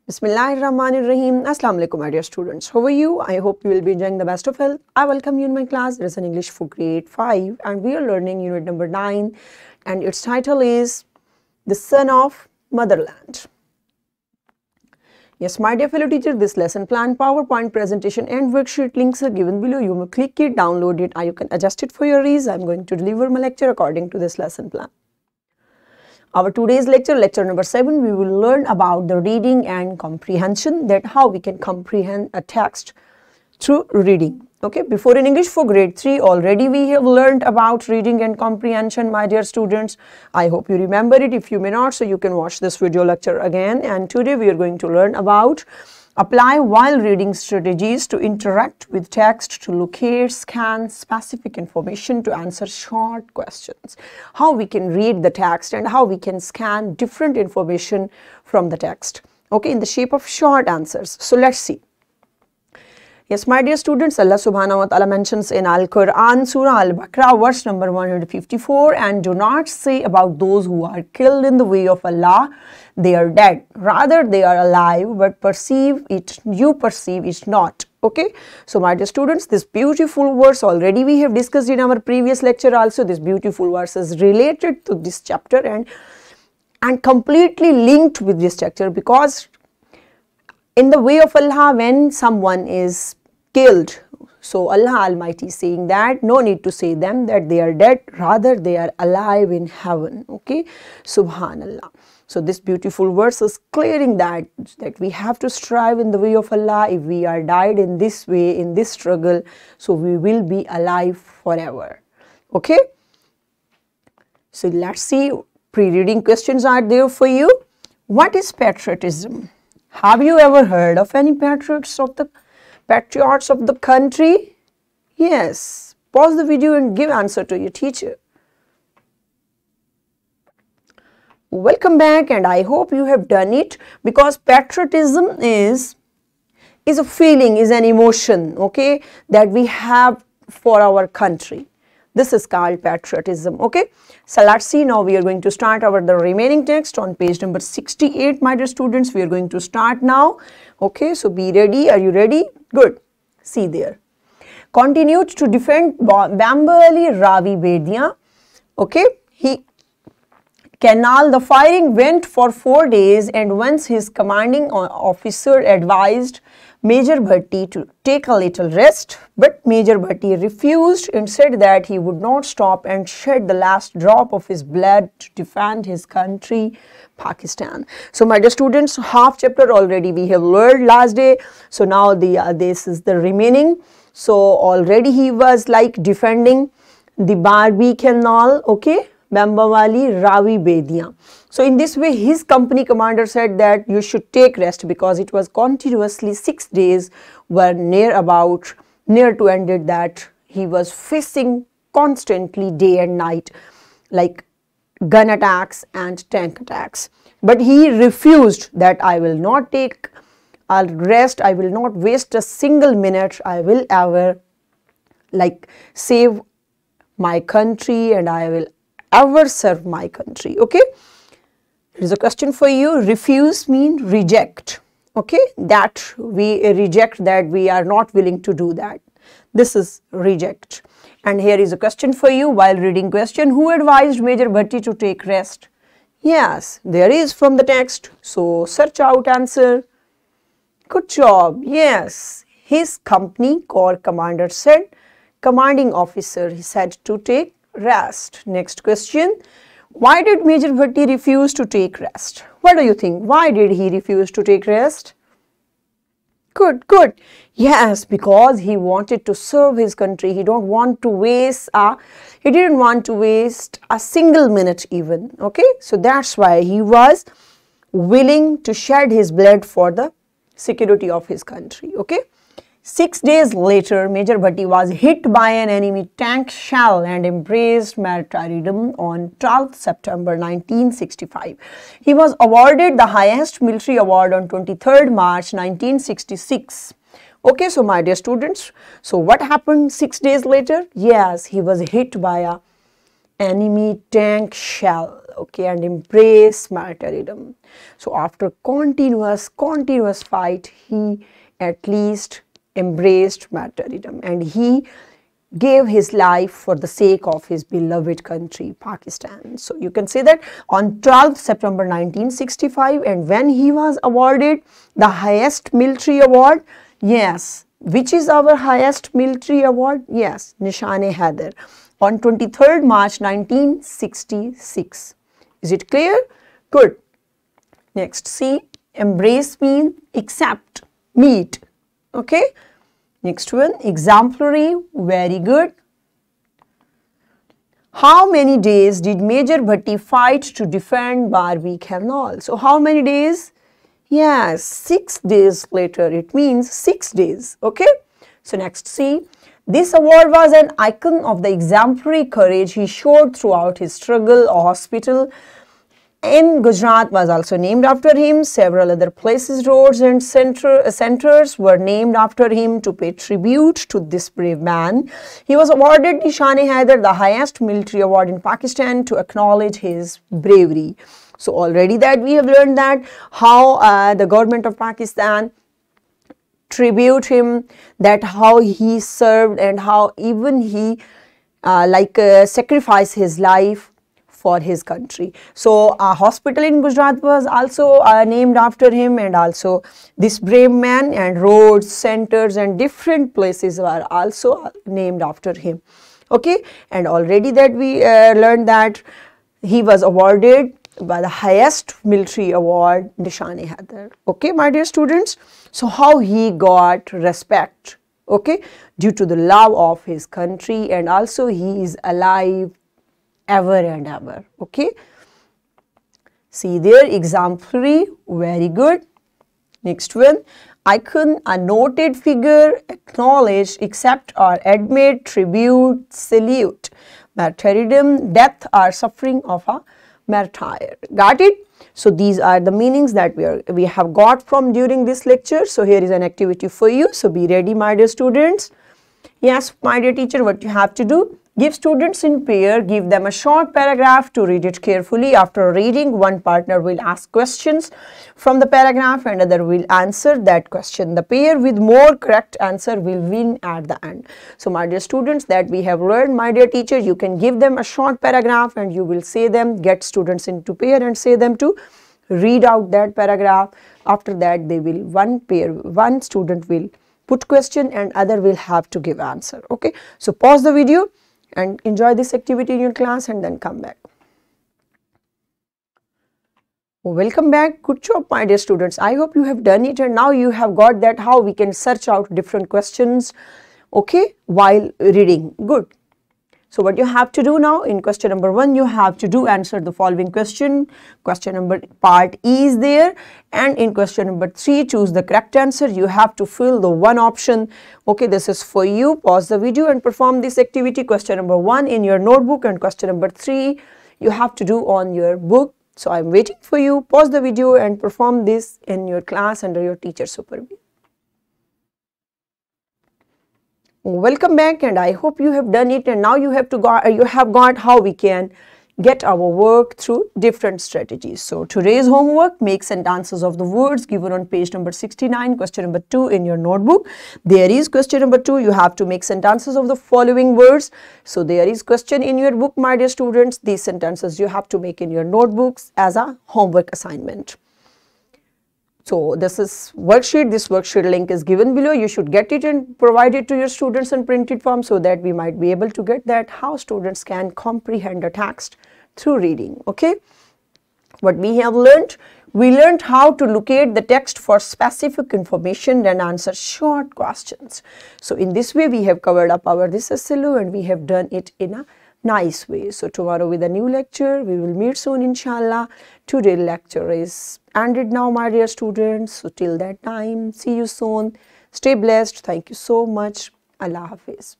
Bismillahirrahmanirrahim. Assalamu alaikum, my dear students. How are you? I hope you will be enjoying the best of health. I welcome you in my class. It is an English for grade 5 and we are learning unit number 9 and its title is The Son of Motherland. Yes, my dear fellow teacher, this lesson plan, PowerPoint presentation and worksheet links are given below. You may click it, download it, or you can adjust it for your ease. I am going to deliver my lecture according to this lesson plan. Our today's lecture number 7, we will learn about the reading and comprehension, that how we can comprehend a text through reading. Okay, before in English for grade 3, already we have learned about reading and comprehension, my dear students. I hope you remember it. If you may not, so you can watch this video lecture again. And today we are going to learn about apply while reading strategies to interact with text, to locate, scan specific information, to answer short questions. How we can read the text and how we can scan different information from the text, okay, in the shape of short answers. So let's see. Yes, my dear students, Allah subhanahu wa ta'ala mentions in Al-Quran, Surah Al-Baqarah, verse number 154, and do not say about those who are killed in the way of Allah, they are dead. Rather, they are alive, but perceive it, you perceive it not. Okay, so my dear students, this beautiful verse already we have discussed in our previous lecture also. This beautiful verse is related to this chapter and completely linked with this chapter, because in the way of Allah, when someone is killed, so Allah Almighty is saying that no need to say them that they are dead, rather they are alive in heaven. Okay, Subhanallah. So this beautiful verse is clearing that we have to strive in the way of Allah. If we are died in this way, in this struggle, so we will be alive forever. Okay, so let's see, pre-reading questions are there for you. What is patriotism? Have you ever heard of any patriots of the country? Yes. Pause the video and give answer to your teacher. Welcome back, and I hope you have done it, because patriotism is a feeling, is an emotion, okay, that we have for our country. This is called patriotism. Okay, so let's see, now we are going to start the remaining text on page number 68, my dear students. We are going to start now. Okay, so be ready. Are you ready? Good. See there. Continued to defend Bambali Ravi Bediya. Okay, the firing went for 4 days, and once his commanding officer advised Major Bhatti to take a little rest, but Major Bhatti refused and said that he would not stop and shed the last drop of his blood to defend his country, Pakistan. So my dear students, half chapter already we have learned last day. So now this is the remaining. So already he was like defending the Barbi Canal, okay, Bambawali Ravi Bediya. So in this way, his company commander said that you should take rest, because it was continuously 6 days were near to ended, that he was facing constantly day and night, like gun attacks and tank attacks. But he refused that I will not take a rest, I will not waste a single minute, I will ever like save my country and I will ever serve my country. Okay, here is a question for you. Refuse means reject. Okay, that we reject, that we are not willing to do that. This is reject. And here is a question for you, while reading question, who advised Major Bhatti to take rest? Yes, there is from the text. So search out answer. Good job. Yes, his company corps commander said, commanding officer, he said to take rest. Next question, why did Major Bhatti refuse to take rest? What do you think? Why did he refuse to take rest? Good. Yes, because he wanted to serve his country. He didn't want to waste a single minute even. Okay, so that's why he was willing to shed his blood for the security of his country. Okay, 6 days later, Major Bhatti was hit by an enemy tank shell and embraced martyrdom on 12th September 1965. He was awarded the highest military award on 23rd March 1966. Okay, so my dear students, so what happened 6 days later? Yes, he was hit by a enemy tank shell. okay, and embrace martyrdom. So after continuous fight, he at least embraced martyrdom, and he gave his life for the sake of his beloved country, Pakistan. So you can say that on 12th September 1965, and when he was awarded the highest military award, yes, which is our highest military award? Yes, Nishan-e-Haider, on 23rd March 1966. Is it clear? Good. Next, see, embrace mean accept, meet, okay. Next one, exemplary, very good. How many days did Major Bhatti fight to defend Barbi Canal? So how many days? Yes, 6 days later, it means 6 days, okay. So next, see, this award was an icon of the exemplary courage he showed throughout his struggle. A hospital in Gujarat was also named after him. Several other places, roads and centers were named after him to pay tribute to this brave man. He was awarded Nishan-e-Haider, the highest military award in Pakistan, to acknowledge his bravery. So already that we have learned that how the government of Pakistan tribute him, that how he served and how even he sacrificed his life for his country. So a hospital in Gujarat was also named after him, and also this brave man, and roads, centers and different places were also named after him, okay. And already that we learned that he was awarded by the highest military award, Nishan-e-Haider, okay, my dear students. So how he got respect, okay, due to the love of his country, and also he is alive ever and ever, okay. See there, exemplary, very good. Next one, icon, a noted figure, acknowledged, accept or admit, tribute, salute. Martyrdom, death or suffering of a martyr. Got it? So these are the meanings that we have got from during this lecture. So here is an activity for you. So be ready, my dear students. Yes, my dear teacher, what you have to do? Give students in pair, give them a short paragraph to read it carefully. After reading, one partner will ask questions from the paragraph and other will answer that question. The pair with more correct answer will win at the end. So my dear students, that we have learned, my dear teacher, you can give them a short paragraph and you will say them, get students into pair and say them to read out that paragraph. After that, they will, one student will put question and other will have to give answer, okay. So pause the video and enjoy this activity in your class and then come back. Welcome back. Good job, my dear students. I hope you have done it and now you have got that how we can search out different questions, okay, while reading. Good. So what you have to do now, in question number 1, you have to do answer the following question. Question number part E is there, and in question number 3, choose the correct answer. You have to fill the one option. Okay, this is for you. Pause the video and perform this activity. Question number 1 in your notebook and question number 3 you have to do on your book. So I'm waiting for you. Pause the video and perform this in your class under your teacher's supervision. Welcome back, and I hope you have done it, and now you have got how we can get our work through different strategies. So today's homework, make sentences of the words given on page number 69, question number 2 in your notebook. There is question number 2, you have to make sentences of the following words. So there is question in your book, my dear students. These sentences you have to make in your notebooks as a homework assignment. So this is worksheet. This worksheet link is given below. You should get it and provide it to your students in printed form so that we might be able to get that how students can comprehend a text through reading. Okay. What we have learned? We learned how to locate the text for specific information and answer short questions. So in this way we have covered up our this SLO and we have done it in a nice way. So tomorrow with a new lecture, we will meet soon, inshallah. Today's lecture is ended now, my dear students. So till that time, see you soon. Stay blessed. Thank you so much. Allah Hafiz.